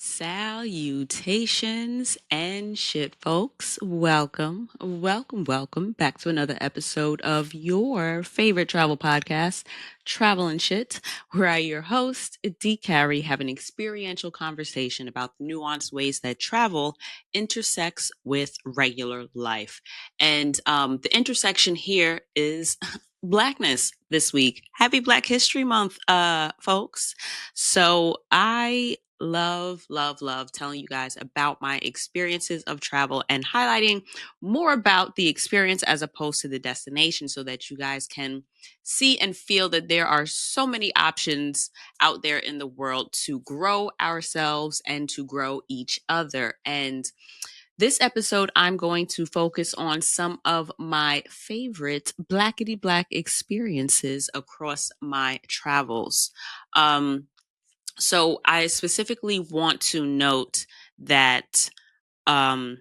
Salutations and shit, folks. Welcome back to another episode of your favorite travel podcast, Travel and Shit, where I, your host, D. Carey, have an experiential conversation about the nuanced ways that travel intersects with regular life. And the intersection here is Blackness this week. Happy Black History Month, folks. So I love telling you guys about my experiences of travel and highlighting more about the experience as opposed to the destination so that you guys can see and feel that there are so many options out there in the world to grow ourselves and to grow each other. And this episode, I'm going to focus on some of my favorite blackety black experiences across my travels. So I specifically want to note that um,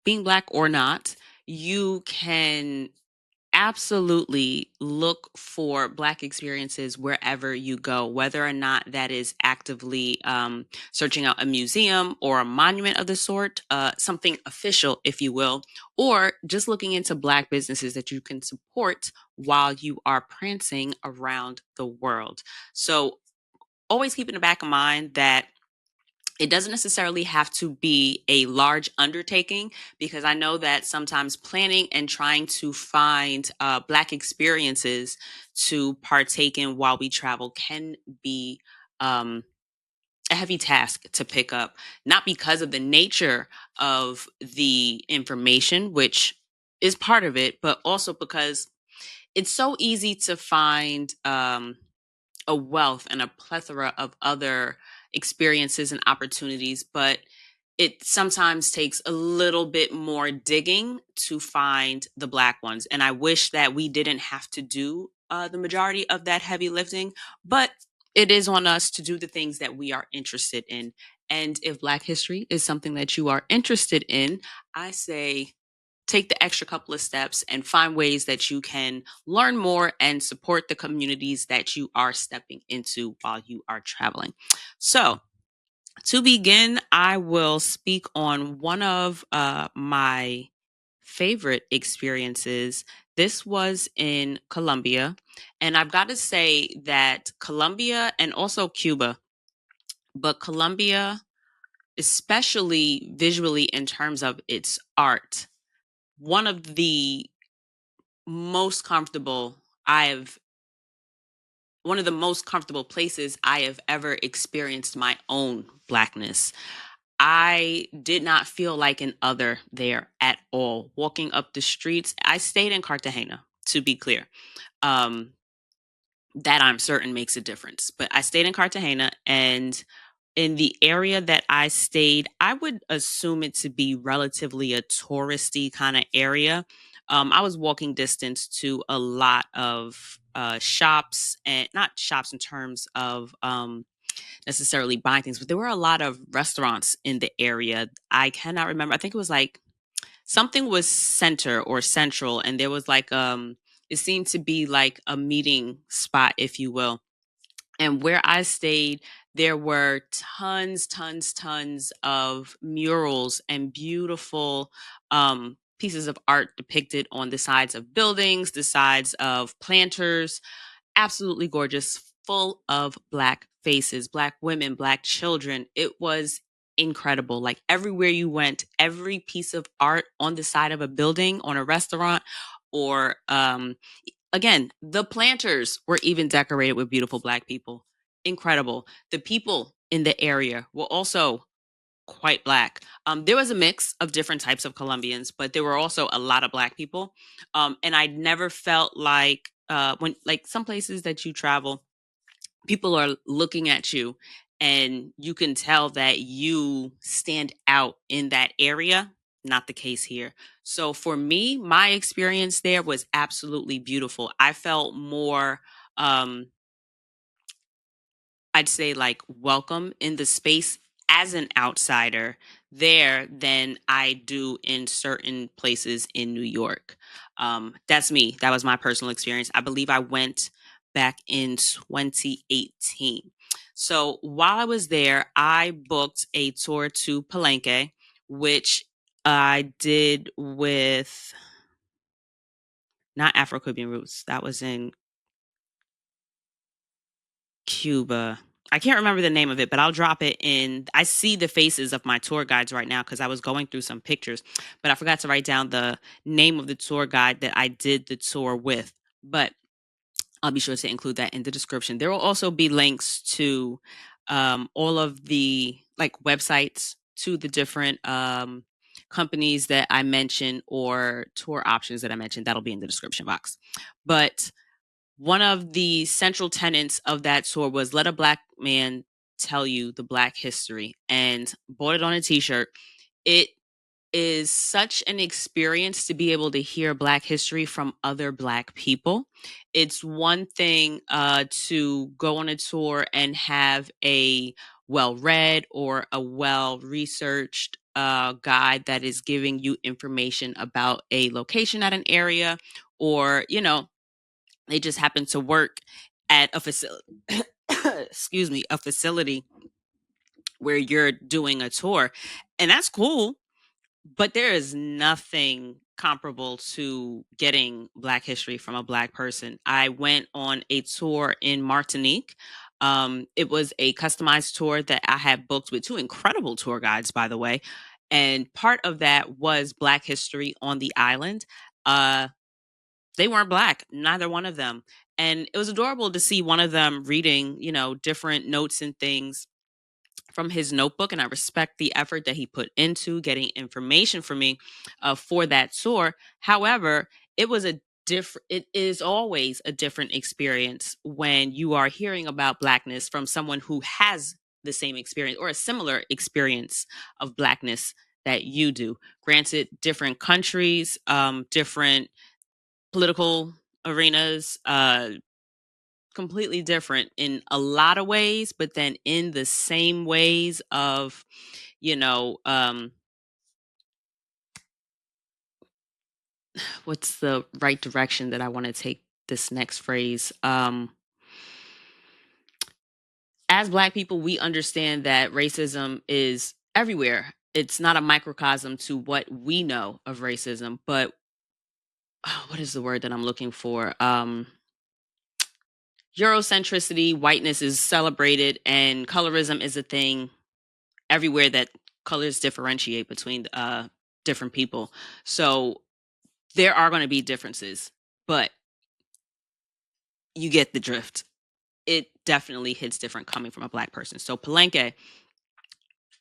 being Black or not, you can absolutely look for Black experiences wherever you go, whether or not that is actively searching out a museum or a monument of the sort, something official, if you will, or just looking into Black businesses that you can support while you are prancing around the world. So always keep in the back of mind that it doesn't necessarily have to be a large undertaking because I know that sometimes planning and trying to find Black experiences to partake in while we travel can be um, a heavy task to pick up, not because of the nature of the information, which is part of it, but also because it's so easy to find. A wealth and a plethora of other experiences and opportunities, but it sometimes takes a little bit more digging to find the Black ones. And I wish that we didn't have to do the majority of that heavy lifting, but it is on us to do the things that we are interested in. And if Black history is something that you are interested in, I say take the extra couple of steps and find ways that you can learn more and support the communities that you are stepping into while you are traveling. So, to begin, I will speak on one of my favorite experiences. This was in Colombia. And I've got to say that Colombia and also Cuba, but Colombia, especially visually in terms of its art, one of the most comfortable I've one of the most comfortable places I have ever experienced my own Blackness. I did not feel like an other there at all. Walking up the streets, I stayed in Cartagena, to be clear. Um, that I'm certain makes a difference. But I stayed in Cartagena, and in the area that I stayed, I would assume it to be relatively a touristy kind of area. I was walking distance to a lot of shops, and not shops in terms of necessarily buying things, but there were a lot of restaurants in the area. I cannot remember. I think it was like something was center or central, and there was like it seemed to be like a meeting spot, if you will. And where I stayed, there were tons of murals and beautiful pieces of art depicted on the sides of buildings, the sides of planters. Absolutely gorgeous, full of Black faces, Black women, Black children. It was incredible. Like everywhere you went, every piece of art on the side of a building, on a restaurant, or again, the planters were even decorated with beautiful Black people. Incredible. The people in the area were also quite Black. There was a mix of different types of Colombians, but there were also a lot of Black people. And I never felt like when, like, some places that you travel, people are looking at you and you can tell that you stand out in that area. Not the case here. So for me, my experience there was absolutely beautiful. I felt more um I'd say like welcome in the space as an outsider there than I do in certain places in New York. That's me. That was my personal experience. I believe I went back in 2018. So while I was there, I booked a tour to Palenque, which I did with not Afro Caribbean roots. That was in Cuba. I can't remember the name of it, but I'll drop it in. I see the faces of my tour guides right now because I was going through some pictures, but I forgot to write down the name of the tour guide that I did the tour with. But I'll be sure to include that in the description. There will also be links to all of the like websites to the different companies that I mentioned or tour options that I mentioned. That'll be in the description box. But one of the central tenets of that tour was let a black man tell you the black history, and bought it on a t-shirt. It is such an experience to be able to hear black history from other black people. It's one thing to go on a tour and have a well read or a well researched guide that is giving you information about a location at an area, or they just happen to work at a facility excuse me, a facility where you're doing a tour, and that's cool. But there is nothing comparable to getting black history from a black person. I went on a tour in Martinique. It was a customized tour that I had booked with two incredible tour guides, by the way, and part of that was black history on the island. uh they weren't black, neither one of them. And it was adorable to see one of them reading, different notes and things from his notebook. And I respect the effort that he put into getting information for me for that tour. However, it is always a different experience when you are hearing about blackness from someone who has the same experience or a similar experience of blackness that you do. Granted, different countries, different political arenas, completely different in a lot of ways, but then in the same ways of, you know, um, what's the right direction that I want to take this next phrase? As Black people, we understand that racism is everywhere. It's not a microcosm to what we know of racism, but what is the word that I'm looking for? Eurocentricity, whiteness is celebrated, and colorism is a thing everywhere that colors differentiate between different people. So there are going to be differences, but you get the drift. It definitely hits different coming from a black person. So Palenque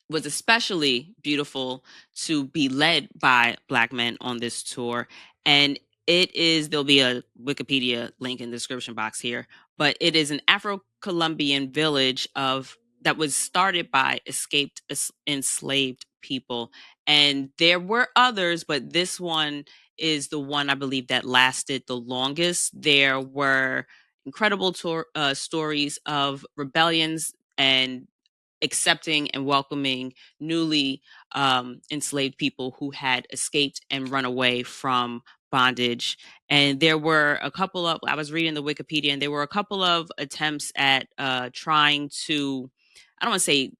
was especially beautiful to be led by black men on this tour. And there'll be a Wikipedia link in the description box here, but it is an Afro Colombian village that was started by escaped enslaved people. And there were others, but this one is the one I believe that lasted the longest. There were incredible stories of rebellions and accepting and welcoming newly enslaved people who had escaped and run away from bondage. And there were I was reading the Wikipedia, and there were a couple of attempts at trying to, I don't want to say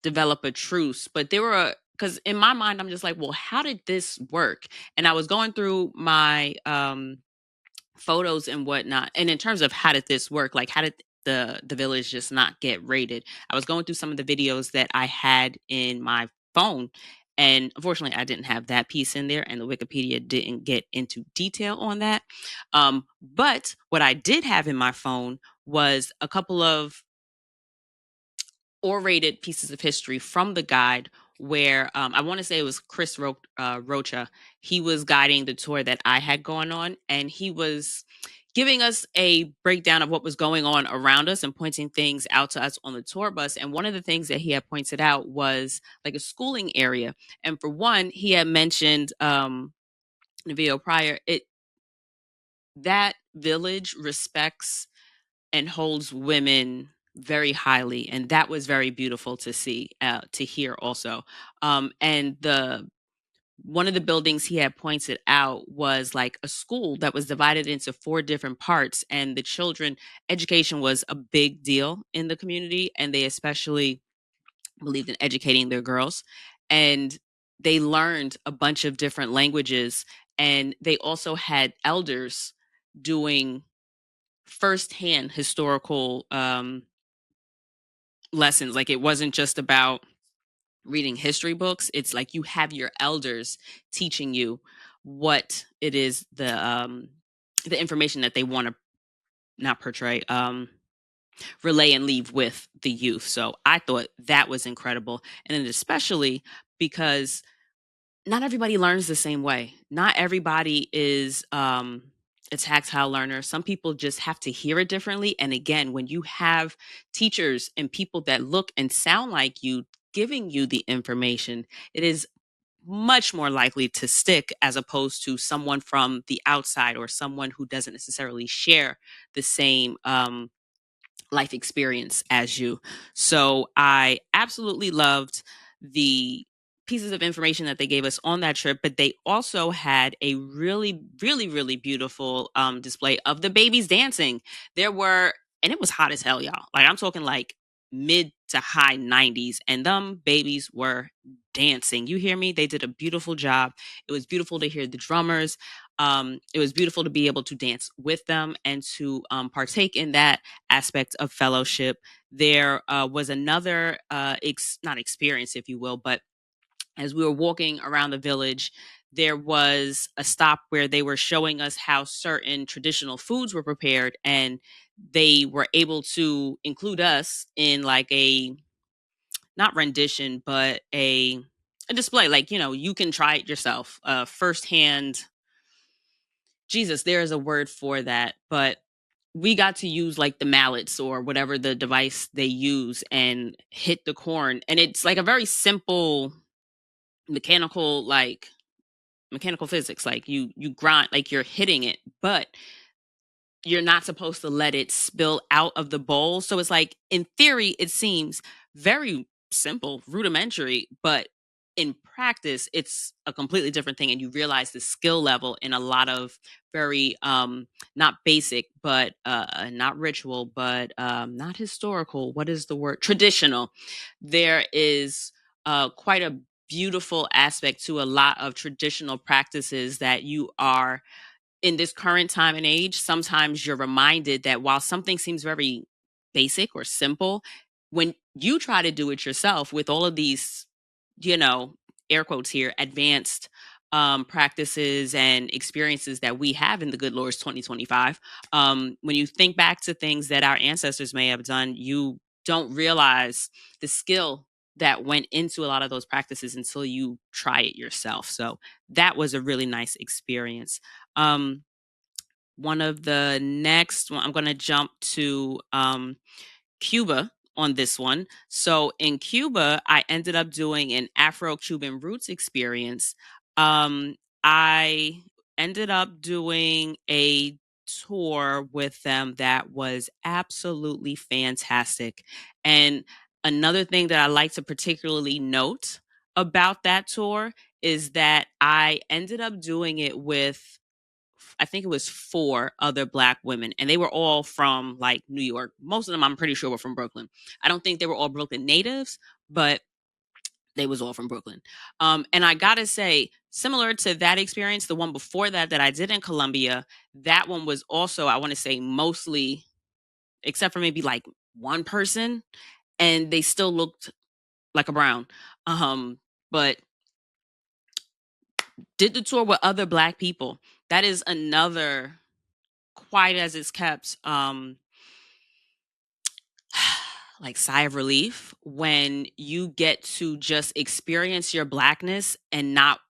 develop a truce, but there were, because in my mind, I'm just like, well, how did this work? And I was going through my photos and whatnot. And in terms of how did this work, like how did the village just not get raided? I was going through some of the videos that I had in my phone, and unfortunately, I didn't have that piece in there, and the Wikipedia didn't get into detail on that. But what I did have in my phone was a couple of orated pieces of history from the guide where I want to say it was Rocha. He was guiding the tour that I had going on, and he was giving us a breakdown of what was going on around us and pointing things out to us on the tour bus. And one of the things that he had pointed out was like a schooling area. And for one, he had mentioned in the video prior, that village respects and holds women very highly, and that was very beautiful to see, to hear also. And one of the buildings he had pointed out was like a school that was divided into four different parts, and the children education was a big deal in the community, and they especially believed in educating their girls, and they learned a bunch of different languages, and they also had elders doing firsthand historical lessons. Like, it wasn't just about reading history books. It's like you have your elders teaching you what it is, the information that they want to not portray, relay and leave with the youth. So I thought that was incredible. And then especially because not everybody learns the same way. Not everybody is a tactile learner. Some people just have to hear it differently. And again, when you have teachers and people that look and sound like you giving you the information, it is much more likely to stick as opposed to someone from the outside or someone who doesn't necessarily share the same life experience as you. So I absolutely loved the pieces of information that they gave us on that trip, but they also had a really, really, really beautiful display of the babies dancing. There were, and it was hot as hell, y'all. Like, I'm talking like mid to high 90s, and them babies were dancing. You hear me? They did a beautiful job. It was beautiful to hear the drummers. It was beautiful to be able to dance with them and to partake in that aspect of fellowship. There was another, not experience, if you will, but as we were walking around the village, there was a stop where they were showing us how certain traditional foods were prepared, and they were able to include us in like a, not rendition, but a display. Like, you can try it yourself, firsthand. Jesus, there is a word for that, but we got to use like the mallets or whatever the device they use and hit the corn. And it's like a very simple mechanical, like mechanical physics. Like, you grind, like you're hitting it, but you're not supposed to let it spill out of the bowl. So it's like, in theory, it seems very simple, rudimentary, but in practice, it's a completely different thing. And you realize the skill level in a lot of very, not basic, but not ritual, but not historical. What is the word? Traditional. There is quite a beautiful aspect to a lot of traditional practices that you are, in this current time and age, sometimes you're reminded that while something seems very basic or simple, when you try to do it yourself with all of these, you know, air quotes here, advanced practices and experiences that we have in the good Lord's 2025, when you think back to things that our ancestors may have done, you don't realize the skill that went into a lot of those practices until you try it yourself. So that was a really nice experience. Um, One of the next one, I'm going to jump to Cuba on this one. So in Cuba, I ended up doing an Afro Cuban roots experience. I ended up doing a tour with them that was absolutely fantastic. And another thing that I like to particularly note about that tour is that I ended up doing it with, I think it was four other Black women, and they were all from like New York. Most of them, I'm pretty sure, were from Brooklyn. I don't think they were all Brooklyn natives, but they was all from Brooklyn. And I gotta say, similar to that experience, the one before that that I did in Colombia, that one was also, I want to say, mostly, except for maybe like one person, and they still looked like a brown. But did the tour with other Black people. That is another, quite as it's kept, like, sigh of relief when you get to just experience your Blackness and not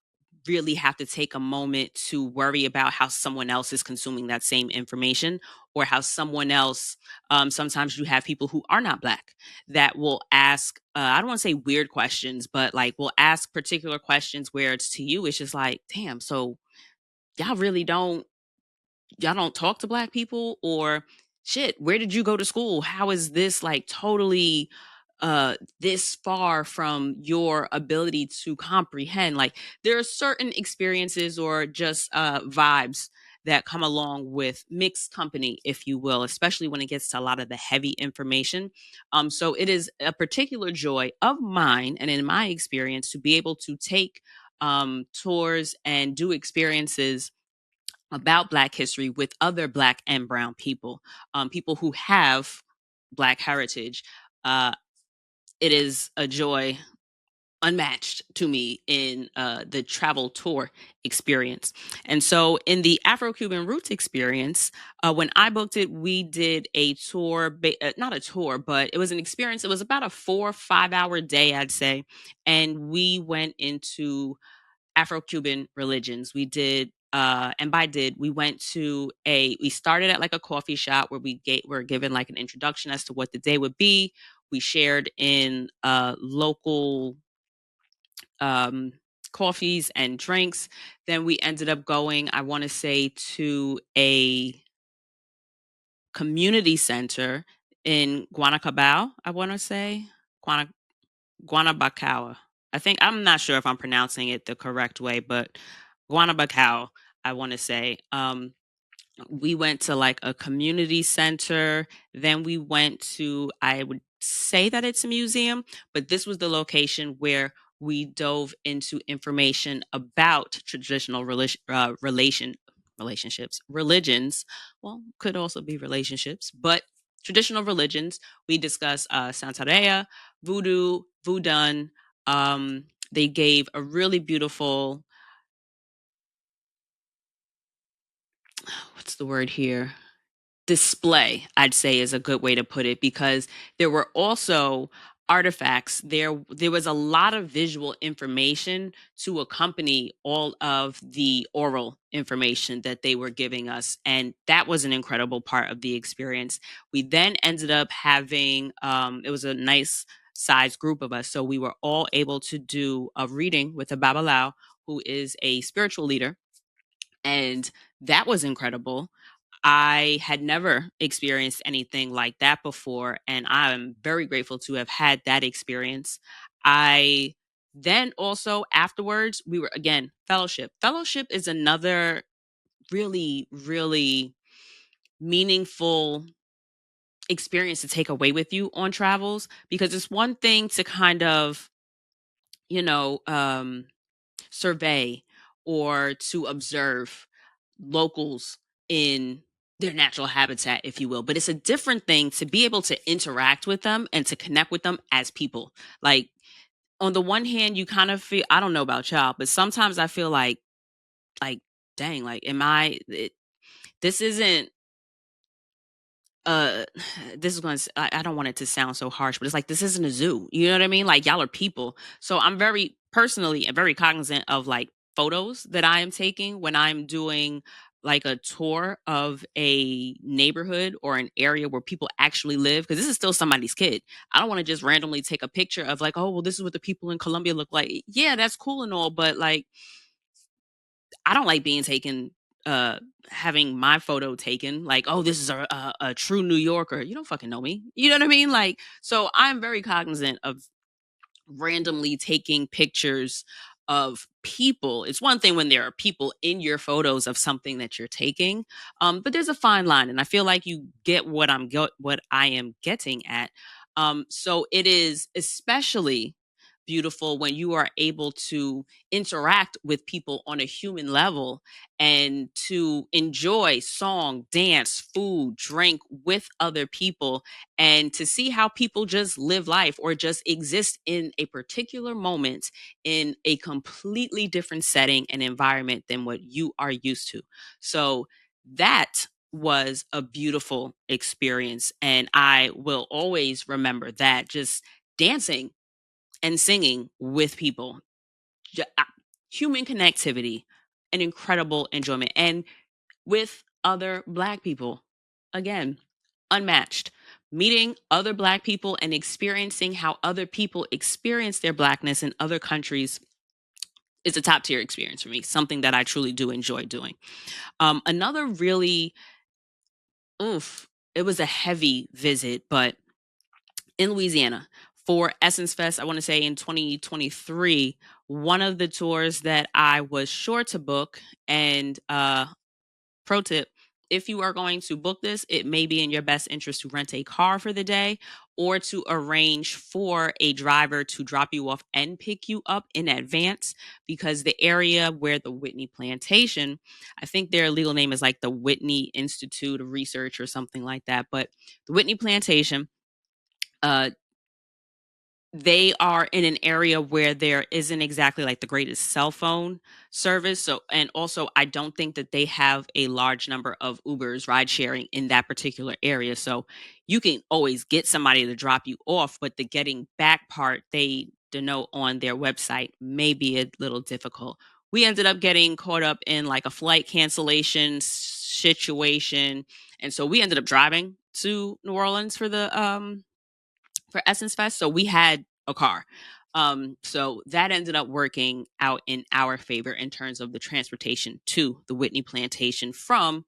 really have to take a moment to worry about how someone else is consuming that same information, or how someone else, sometimes you have people who are not Black that will ask, I don't want to say weird questions, but like will ask particular questions where it's, to you it's just like, damn, so y'all really don't, y'all don't talk to Black people? Or shit, where did you go to school? How is this like totally this far from your ability to comprehend. Like, there are certain experiences or just vibes that come along with mixed company, if you will, especially when it gets to a lot of the heavy information. So it is a particular joy of mine, and in my experience, to be able to take tours and do experiences about Black history with other Black and Brown people, people who have Black heritage. Uh, it is a joy unmatched to me in the travel tour experience. And so, in the Afro Cuban Roots experience, when I booked it, we did a tour, not a tour, but it was an experience. It was about a 4 or 5 hour day, I'd say. And we went into Afro Cuban religions. We did, and by did, we went to we started at like a coffee shop where were given like an introduction as to what the day would be. We shared in local um, coffees and drinks. Then we ended up going, I want to say, to a community center in Guanacabao, I want to say. Guana, Guanabacoa. I'm not sure if I'm pronouncing it the correct way, but Guanabacao, I want to say. We went to like a community center. Then we went to, I would say that it's a museum, but this was the location where we dove into information about traditional relationships, religions. Well, could also be relationships, but traditional religions. We discussed Santeria, voodoo, voodoo. They gave a really beautiful, what's the word here? Display, I'd say, is a good way to put it, because there were also artifacts. There was a lot of visual information to accompany all of the oral information that they were giving us, and that was an incredible part of the experience. We then ended up having it was a nice sized group of us, so we were all able to do a reading with a babalao, who is a spiritual leader, and that was incredible. I had never experienced anything like that before, and I'm very grateful to have had that experience. I then also afterwards, we were again fellowship. Fellowship is another really, really meaningful experience to take away with you on travels, because it's one thing to kind of, you know, survey or to observe locals in their natural habitat, if you will. But it's a different thing to be able to interact with them and to connect with them as people. Like, on the one hand, you kind of feel, I don't know about y'all, but sometimes I feel like, dang, like, this isn't uh this is going to, I don't want it to sound so harsh, but it's like, this isn't a zoo, you know what I mean? Like, y'all are people. So I'm very personally and very cognizant of like photos that I am taking when I'm doing like a tour of a neighborhood or an area where people actually live, because this is still somebody's kid. I don't want to just randomly take a picture of like, oh well, this is what the people in Colombia look like. Yeah, that's cool and all, but like, I don't like being taken, having my photo taken like, oh, this is a true New Yorker. You don't fucking know me. You know what I mean? Like, so I'm very cognizant of randomly taking pictures of people. It's one thing when there are people in your photos of something that you're taking, but there's a fine line, and I feel like you get what I am getting at. So it is especially beautiful when you are able to interact with people on a human level and to enjoy song, dance, food, drink with other people, and to see how people just live life or just exist in a particular moment in a completely different setting and environment than what you are used to. So that was a beautiful experience. And I will always remember that, just dancing and singing with people, human connectivity, an incredible enjoyment. And with other Black people. Again, unmatched. Meeting other Black people and experiencing how other people experience their Blackness in other countries is a top tier experience for me, something that I truly do enjoy doing. Another really, oof, it was a heavy visit, but in Louisiana. For Essence Fest, I want to say in 2023, one of the tours that I was sure to book, and pro tip, if you are going to book this, it may be in your best interest to rent a car for the day or to arrange for a driver to drop you off and pick you up in advance, because the area where the Whitney Plantation, I think their legal name is like the Whitney Institute of Research or something like that, but the Whitney Plantation, uh, they are in an area where there isn't exactly like the greatest cell phone service. So, and also, I don't think that they have a large number of Ubers ride sharing in that particular area. So, you can always get somebody to drop you off, but the getting back part, they denote on their website, may be a little difficult. We ended up getting caught up in like a flight cancellation situation. And so we ended up driving to New Orleans for Essence Fest. So we had a car. So that ended up working out in our favor in terms of the transportation to the Whitney Plantation from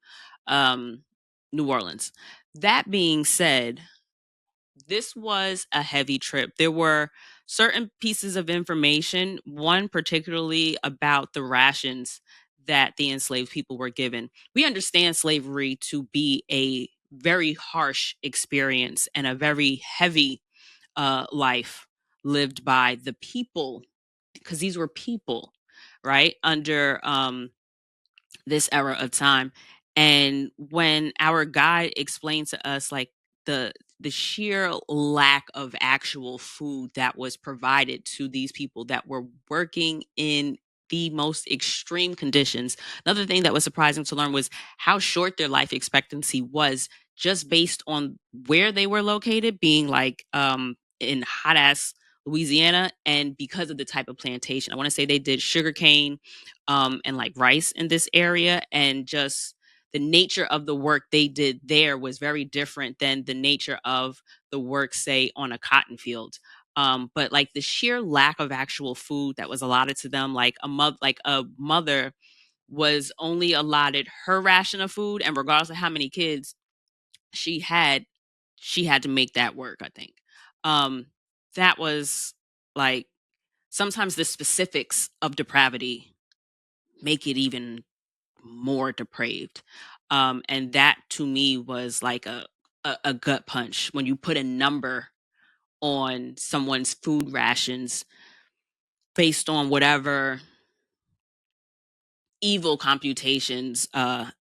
um, New Orleans. That being said, this was a heavy trip. There were certain pieces of information, one particularly about the rations that the enslaved people were given. We understand slavery to be a very harsh experience and a very heavy life lived by the people, because these were people, right, under this era of time. And when our guide explained to us like the the sheer lack of actual food that was provided to these people that were working in the most extreme conditions. Another thing that was surprising to learn was how short their life expectancy was, just based on where they were located, being like in hot ass Louisiana, and because of the type of plantation. I want to say they did sugarcane and like rice in this area, and just the nature of the work they did there was very different than the nature of the work, say, on a cotton field. But like the sheer lack of actual food that was allotted to them, like a mother was only allotted her ration of food, and regardless of how many kids she had, she had to make that work, I think. um that was like, sometimes the specifics of depravity make it even more depraved. And that to me was like a gut punch when you put a number on someone's food rations based on whatever evil computations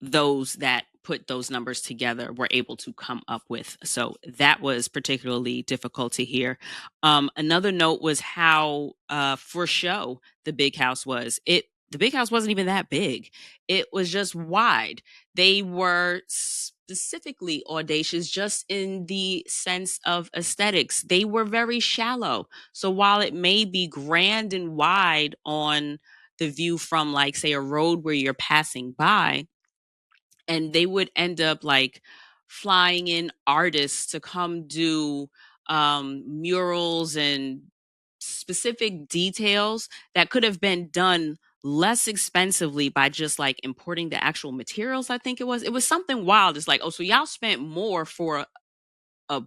those that put those numbers together were able to come up with. So that was particularly difficult to hear. Another note was how for show the big house was. The big house wasn't even that big. It was just wide. They were specifically audacious just in the sense of aesthetics. They were very shallow. So while it may be grand and wide on the view from, like, say, a road where you're passing by, and they would end up like flying in artists to come do murals and specific details that could have been done less expensively by just like importing the actual materials. I think it was something wild. It's like, oh, so y'all spent more a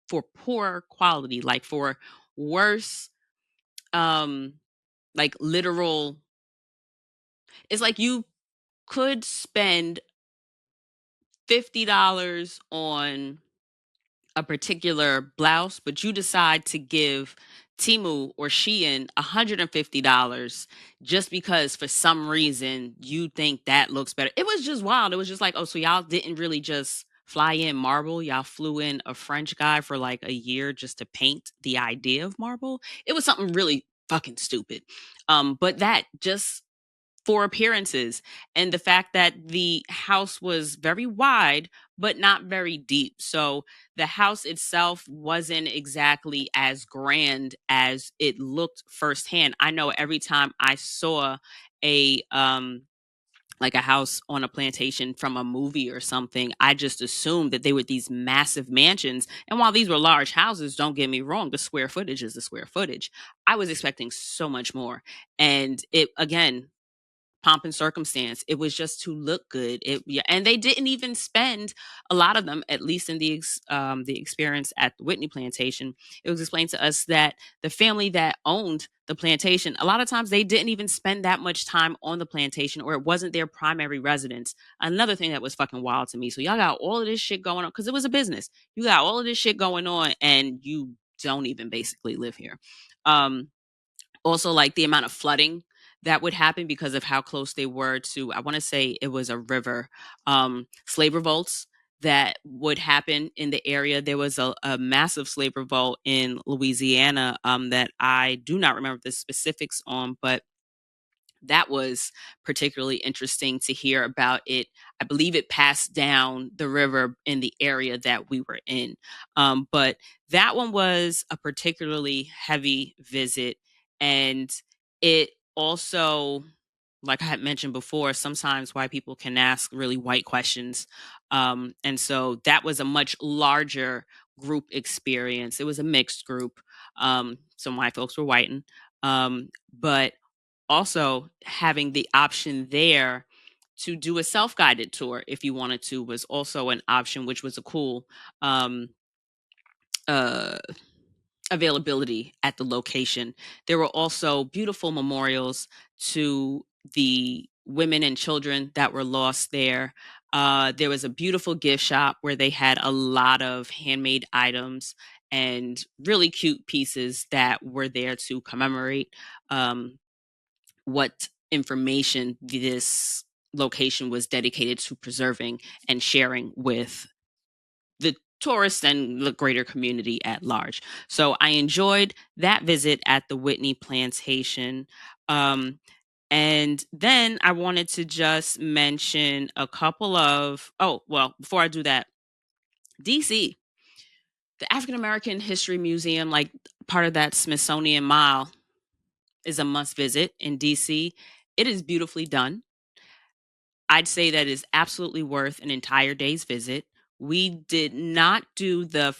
for poor quality, like for worse, um like literal. It's like you could spend $50 on a particular blouse, but you decide to give Timu or Shein $150 just because for some reason you think that looks better. It was just wild. It was just like, oh, so y'all didn't really just fly in marble. Y'all flew in a French guy for like a year just to paint the idea of marble. It was something really fucking stupid. But that just for appearances, and the fact that the house was very wide but not very deep. So the house itself wasn't exactly as grand as it looked firsthand. I know every time I saw a like a house on a plantation from a movie or something, I just assumed that they were these massive mansions. And while these were large houses, don't get me wrong, the square footage is the square footage. I was expecting so much more. And it again, pomp and circumstance. It was just to look good. Yeah, and they didn't even spend a lot of them, at least in the experience at the Whitney plantation. It was explained to us that the family that owned the plantation, a lot of times they didn't even spend that much time on the plantation, or it wasn't their primary residence. Another thing that was fucking wild to me. So y'all got all of this shit going on because it was a business. You got all of this shit going on, and you don't even basically live here. Um, Also, like the amount of flooding that would happen because of how close they were to, I want to say it was a river. Slave revolts that would happen in the area. There was a massive slave revolt in Louisiana, that I do not remember the specifics on, but that was particularly interesting to hear about it. I believe it passed down the river in the area that we were in. But that one was a particularly heavy visit. And it also, like I had mentioned before, sometimes white people can ask really white questions. And so that was a much larger group experience. It was a mixed group. Some white folks were whiting. But also having the option there to do a self-guided tour if you wanted to was also an option, which was a cool um, uh, availability at the location. There were also beautiful memorials to the women and children that were lost there. There was a beautiful gift shop where they had a lot of handmade items and really cute pieces that were there to commemorate um, what information this location was dedicated to preserving and sharing with the tourists and the greater community at large. So I enjoyed that visit at the Whitney plantation. Um, and then I wanted to just mention a couple of, oh, well, before I do that, DC, the African American History Museum, like part of that Smithsonian Mile, is a must visit in DC. It is beautifully done. I'd say that is absolutely worth an entire day's visit. We did not do the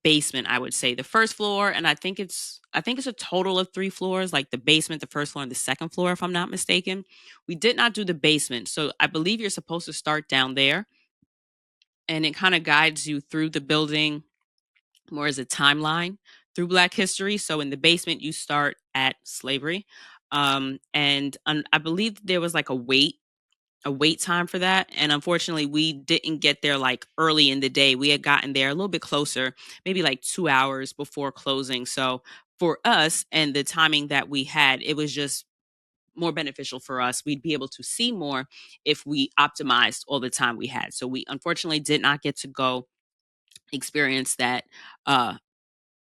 basement, I would say. The first floor, and I think it's a total of 3 floors, like the basement, the first floor, and the second floor, if I'm not mistaken. We did not do the basement. So I believe you're supposed to start down there, and it kind of guides you through the building more as a timeline through Black history. So in the basement, you start at slavery. And I believe there was like a wait time for that. And unfortunately, we didn't get there like early in the day. We had gotten there a little bit closer, maybe like 2 hours before closing. So for us and the timing that we had, it was just more beneficial for us. We'd be able to see more if we optimized all the time we had. So we unfortunately did not get to go experience that uh,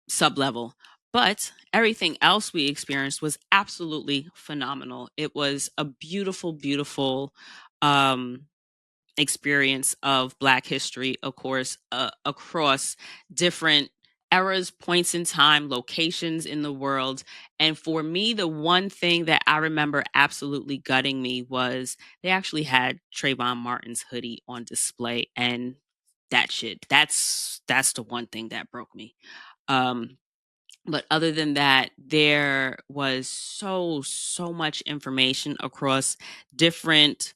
sub level. But everything else we experienced was absolutely phenomenal. It was a beautiful, beautiful um, experience of Black history, of course, across different eras, points in time, locations in the world. And for me, the one thing that I remember absolutely gutting me was they actually had Trayvon Martin's hoodie on display, and that's the one thing that broke me. Um, but other than that, there was so much information across different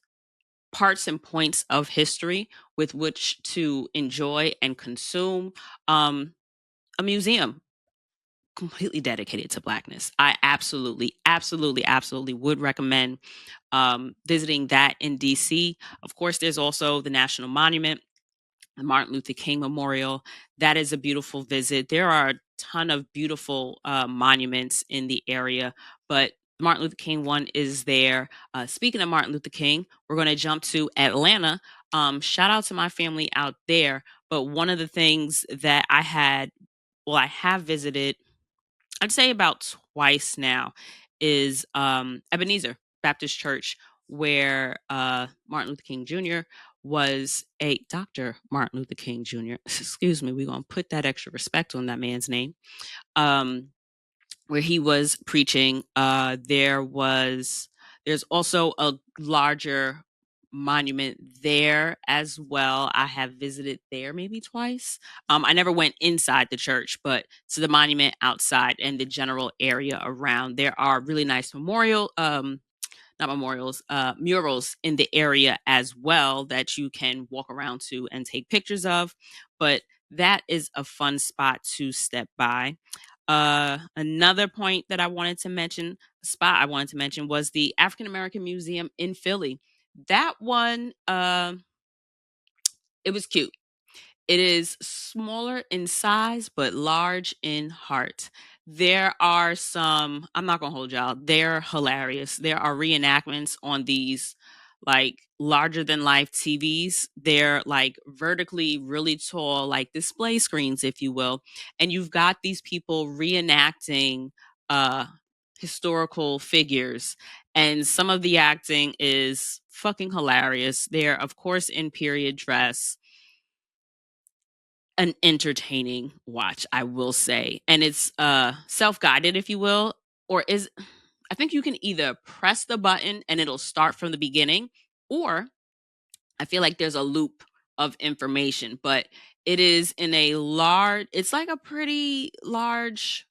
parts and points of history with which to enjoy and consume. A museum completely dedicated to Blackness. I absolutely, absolutely, absolutely would recommend visiting that in DC. Of course, there's also the National Monument, the Martin Luther King Memorial. That is a beautiful visit. There are a ton of beautiful monuments in the area, but the Martin Luther King one is there. Speaking of Martin Luther King, we're going to jump to Atlanta. Shout out to my family out there. But one of the things that I have visited, I'd say about twice now, is Ebenezer Baptist Church, where Martin Luther King Jr. was a Dr. Martin Luther King Jr. Excuse me, we're gonna put that extra respect on that man's name. Um, where he was preaching. There's also a larger monument there as well. I have visited there maybe twice. I never went inside the church, but to the monument outside and the general area around. There are really nice not memorials, murals in the area as well that you can walk around to and take pictures of. But that is a fun spot to step by. Another point that I wanted to mention, spot I wanted to mention, was the African American Museum in Philly. That one, it was cute. It is smaller in size, but large in heart. There are some, I'm not going to hold y'all, they're hilarious. There are reenactments on these like larger than life TVs. They're like vertically really tall, like display screens, if you will. And you've got these people reenacting uh, historical figures. And some of the acting is fucking hilarious. They're, of course, in period dress, an entertaining watch, I will say. And it's self-guided, if you will, or is I think you can either press the button and it'll start from the beginning, or I feel like there's a loop of information, but it is in a large, it's like a pretty large,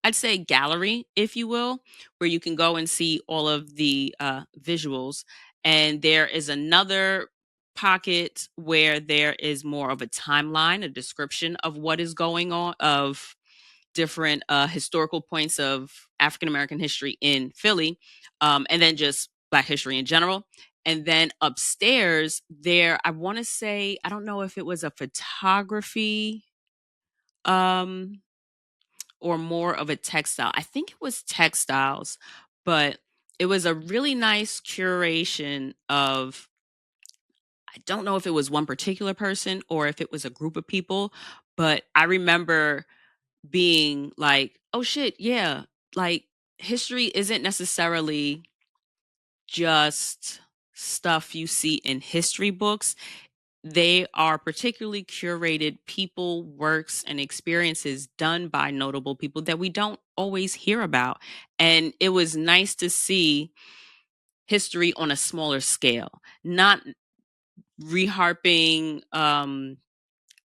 I'd say gallery, if you will, where you can go and see all of the visuals. And there is another pocket where there is more of a timeline, a description of what is going on, of different historical points of African American history in Philly, and then just Black history in general. And then upstairs, there, I want to say, I don't know if it was a photography um, or more of a textile. I think it was textiles, but it was a really nice curation of, I don't know if it was one particular person or if it was a group of people, but I remember being like, oh shit, yeah, like history isn't necessarily just stuff you see in history books. They are particularly curated people, works, and experiences done by notable people that we don't always hear about. And it was nice to see history on a smaller scale, not reharping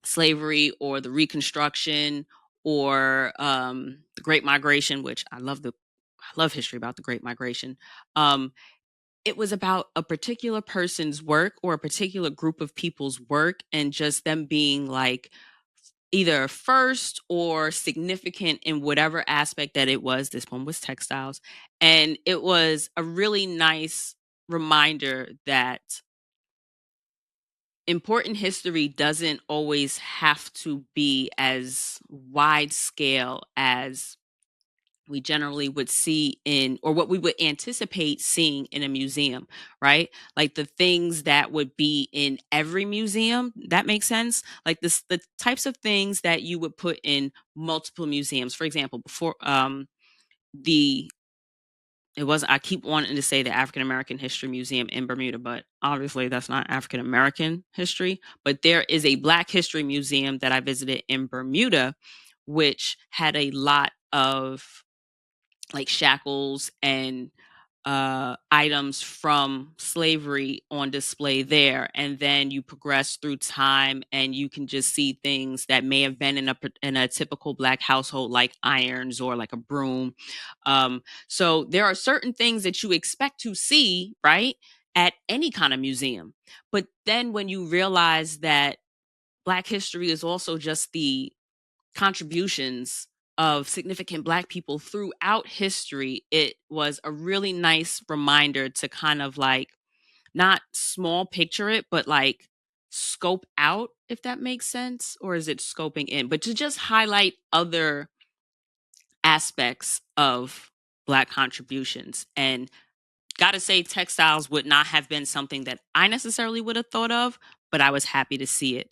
slavery or the Reconstruction or the Great Migration, which I love history about the Great Migration. It was about a particular person's work or a particular group of people's work, and just them being like either first or significant in whatever aspect that it was. This one was textiles. And it was a really nice reminder that important history doesn't always have to be as wide scale as we generally would see in, or what we would anticipate seeing in a museum, right? Like the things that would be in every museum, that makes sense. Like this, the types of things that you would put in multiple museums. For example, before the it wasn't, I keep wanting to say the African American History Museum in Bermuda, but obviously that's not African American history. But there is a Black History Museum that I visited in Bermuda, which had a lot of like shackles and items from slavery on display there. And then you progress through time and you can just see things that may have been in a typical Black household, like irons or like a broom. So there are certain things that you expect to see, right, at any kind of museum. But then when you realize that Black history is also just the contributions of significant Black people throughout history, it was a really nice reminder to kind of like not small picture it, but like scope out, if that makes sense. Or is it scoping in? But to just highlight other aspects of Black contributions. And gotta say, textiles would not have been something that I necessarily would have thought of, but I was happy to see it.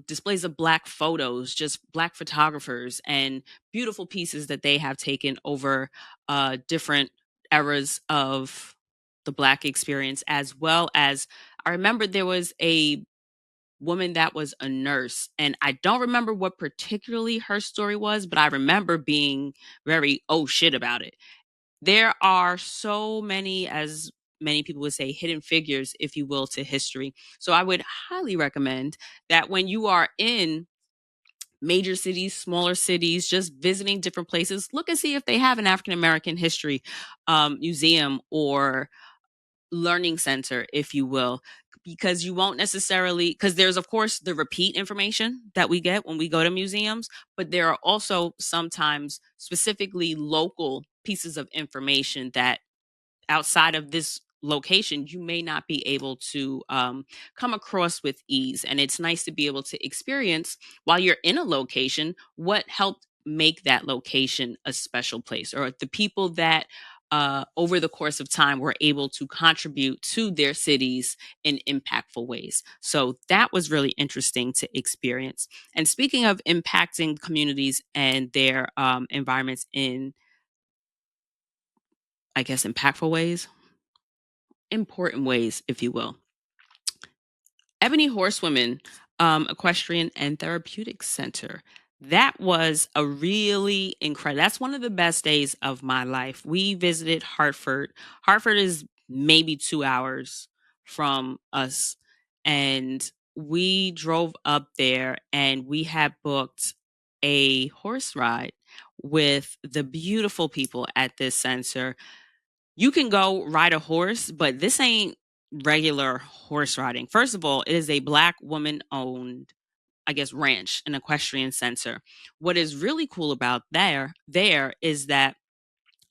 Displays of Black photos, just Black photographers, and beautiful pieces that they have taken over different eras of the Black experience, as well as I remember there was a woman that was a nurse, and I don't remember what particularly her story was, but I remember being very oh shit about it. There are so many, as many people would say, hidden figures, if you will, to history. So I would highly recommend that when you are in major cities, smaller cities, just visiting different places. Look and see if they have an African American history museum or learning center, if you will, because you won't necessarily, because there's, of course, the repeat information that we get when we go to museums, but there are also sometimes specifically local pieces of information that outside of this location you may not be able to come across with ease. And it's nice to be able to experience while you're in a location what helped make that location a special place, or the people that over the course of time were able to contribute to their cities in impactful ways. So that was really interesting to experience. And speaking of impacting communities and their environments in, I guess, impactful ways, important ways, if you will. Ebony Horsewomen Equestrian and Therapeutic Center. That was a really incredible. That's one of the best days of my life. We visited Hartford. Hartford is maybe 2 hours from us, and we drove up there, and we had booked a horse ride with the beautiful people at this center. You can go ride a horse, but this ain't regular horse riding. First of all, it is a Black woman owned, I guess, ranch, an equestrian center. What is really cool about there is that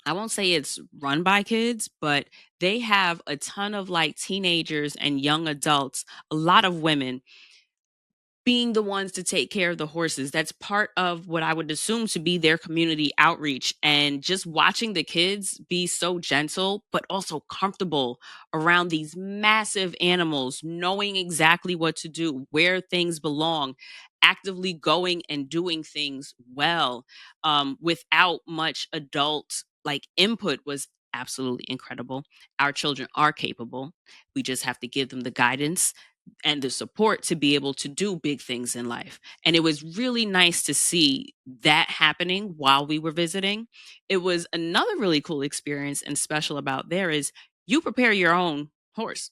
I won't say it's run by kids, but they have a ton of like teenagers and young adults, a lot of women being the ones to take care of the horses. That's part of what I would assume to be their community outreach. And just watching the kids be so gentle, but also comfortable around these massive animals, knowing exactly what to do, where things belong, actively going and doing things well, without much adult like input was absolutely incredible. Our children are capable. We just have to give them the guidance and the support to be able to do big things in life. And it was really nice to see that happening while we were visiting. It was another really cool experience and special about there is you prepare your own horse.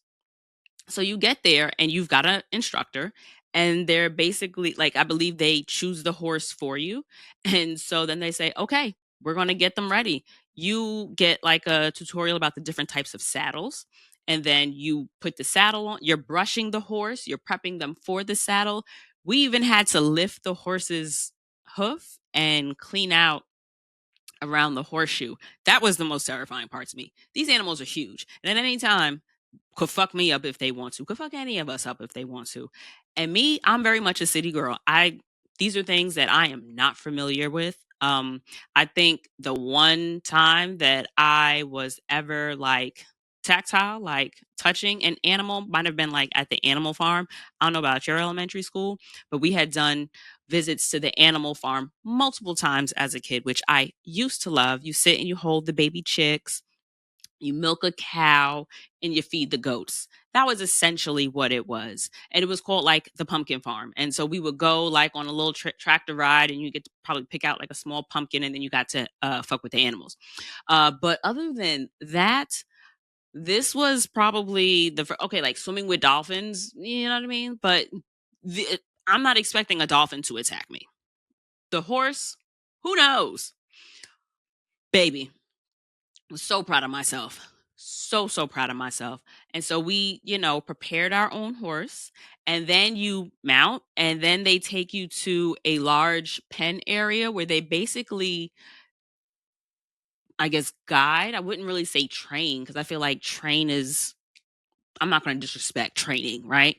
So you get there and you've got an instructor, and they're basically like, I believe they choose the horse for you. And so then they say, okay, we're going to get them ready. You get like a tutorial about the different types of saddles. And then you put the saddle on, you're brushing the horse, you're prepping them for the saddle. We even had to lift the horse's hoof and clean out around the horseshoe. That was the most terrifying part to me. These animals are huge. And at any time, could fuck me up if they want to, could fuck any of us up if they want to. And me, I'm very much a city girl. These are things that I am not familiar with. I think the one time that I was ever like tactile, like touching an animal, might have been like at the animal farm. I don't know about your elementary school, but we had done visits to the animal farm multiple times as a kid, which I used to love. You sit and you hold the baby chicks, you milk a cow, and you feed the goats. That was essentially what it was. And it was called like the pumpkin farm. And so we would go like on a little tractor ride, and you get to probably pick out like a small pumpkin, and then you got to fuck with the animals. But other than that, this was probably okay, like swimming with dolphins, you know what I mean? But I'm not expecting a dolphin to attack me. The horse, who knows? Baby, was so proud of myself. So proud of myself. And so we, prepared our own horse, and then you mount, and then they take you to a large pen area where they basically, I guess, guide. I wouldn't really say train, because I feel like train is, I'm not going to disrespect training, right?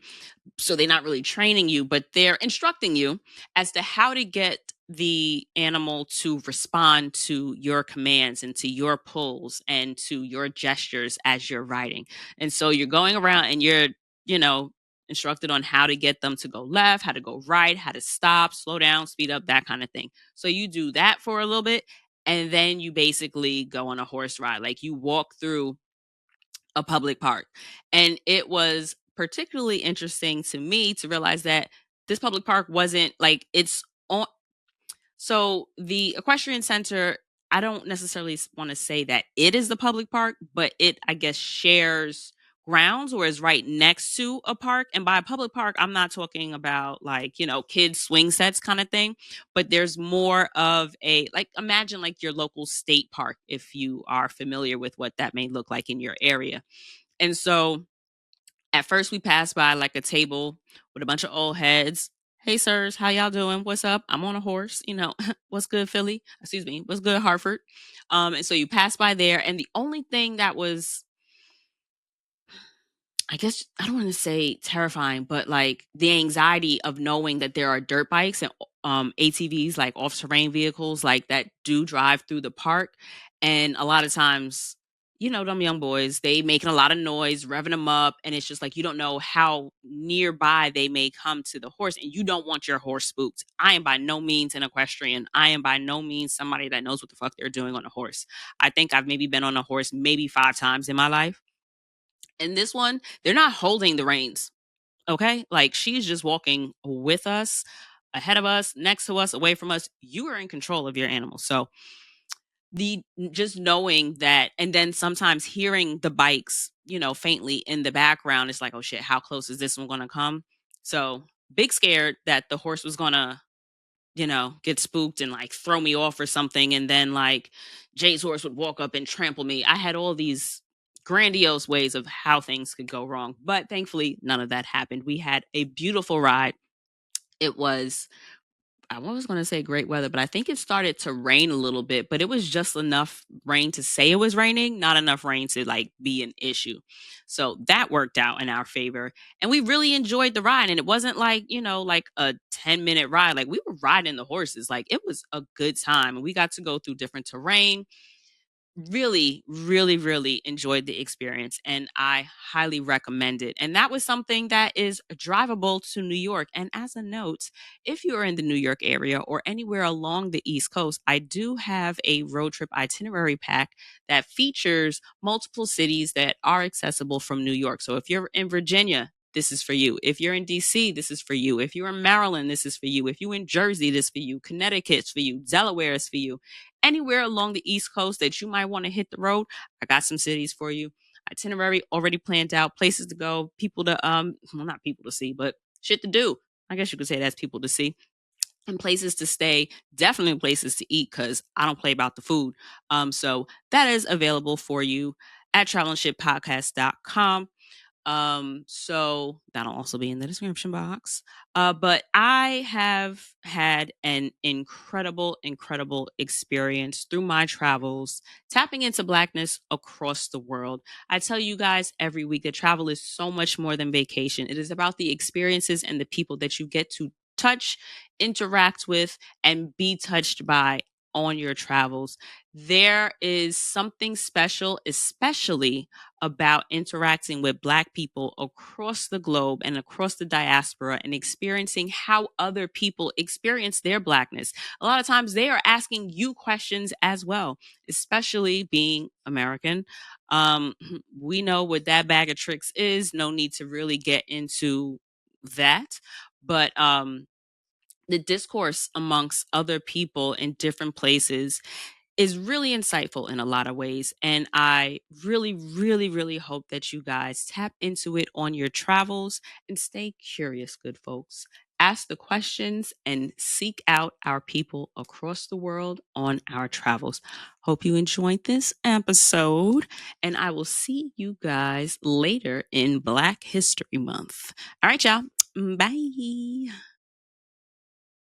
So they're not really training you, but they're instructing you as to how to get the animal to respond to your commands and to your pulls and to your gestures as you're riding. And so you're going around and you're, you know, instructed on how to get them to go left, how to go right, how to stop, slow down, speed up, that kind of thing. So you do that for a little bit, and then you basically go on a horse ride. Like you walk through a public park. And it was particularly interesting to me to realize that this public park wasn't like it's on. So the equestrian center, I don't necessarily want to say that it is the public park, but it, I guess, shares grounds or is right next to a park. And by a public park, I'm not talking about like, kids swing sets kind of thing, but there's more of a like imagine like your local state park if you are familiar with what that may look like in your area. And so at first we passed by like a table with a bunch of old heads. Hey sirs, how y'all doing? What's up? I'm on a horse, what's good, Philly? Excuse me, what's good, Hartford? And so you pass by there, and the only thing that was, I guess I don't want to say terrifying, but like the anxiety of knowing that there are dirt bikes and ATVs, like off terrain vehicles, like that do drive through the park. And a lot of times, them young boys, they making a lot of noise, revving them up. And it's just like you don't know how nearby they may come to the horse. And you don't want your horse spooked. I am by no means an equestrian. I am by no means somebody that knows what the fuck they're doing on a horse. I think I've maybe been on a horse maybe 5 times in my life. In this one, they're not holding the reins. Okay. Like she's just walking with us, ahead of us, next to us, away from us. You are in control of your animal. So the just knowing that, and then sometimes hearing the bikes, faintly in the background, is like, oh shit, how close is this one going to come? So big scared that the horse was going to get spooked and like throw me off or something. And then like Jay's horse would walk up and trample me. I had all these grandiose ways of how things could go wrong. But thankfully, none of that happened. We had a beautiful ride. It was, I was going to say great weather, but I think it started to rain a little bit, but it was just enough rain to say it was raining, not enough rain to like be an issue. So that worked out in our favor. And we really enjoyed the ride. And it wasn't like, like a 10-minute ride. Like we were riding the horses. Like it was a good time. And we got to go through different terrain. Really, really, really enjoyed the experience, and I highly recommend it. And that was something that is drivable to New York. And as a note, if you are in the New York area or anywhere along the East Coast, I do have a road trip itinerary pack that features multiple cities that are accessible from New York. So if you're in Virginia, this is for you. If you're in DC, this is for you. If you're in Maryland, this is for you. If you're in Jersey, this is for you. Connecticut's for you. Delaware is for you. Anywhere along the East Coast that you might want to hit the road, I got some cities for you. Itinerary already planned out, places to go, people to well, not people to see, but shit to do. I guess you could say that's people to see. And places to stay, definitely places to eat, because I don't play about the food. So that is available for you at travelandshippodcast.com. So that'll also be in the description box. But I have had an incredible, incredible experience through my travels, tapping into Blackness across the world. I tell you guys every week that travel is so much more than vacation. It is about the experiences and the people that you get to touch, interact with, and be touched by on your travels. There is something special, especially about interacting with Black people across the globe and across the diaspora and experiencing how other people experience their Blackness. A lot of times they are asking you questions as well, especially being American. Um, we know what that bag of tricks is. No need to really get into that. But the discourse amongst other people in different places is really insightful in a lot of ways. And I really, really, really hope that you guys tap into it on your travels and stay curious, good folks. Ask the questions and seek out our people across the world on our travels. Hope you enjoyed this episode, and I will see you guys later in Black History Month. All right, y'all. Bye.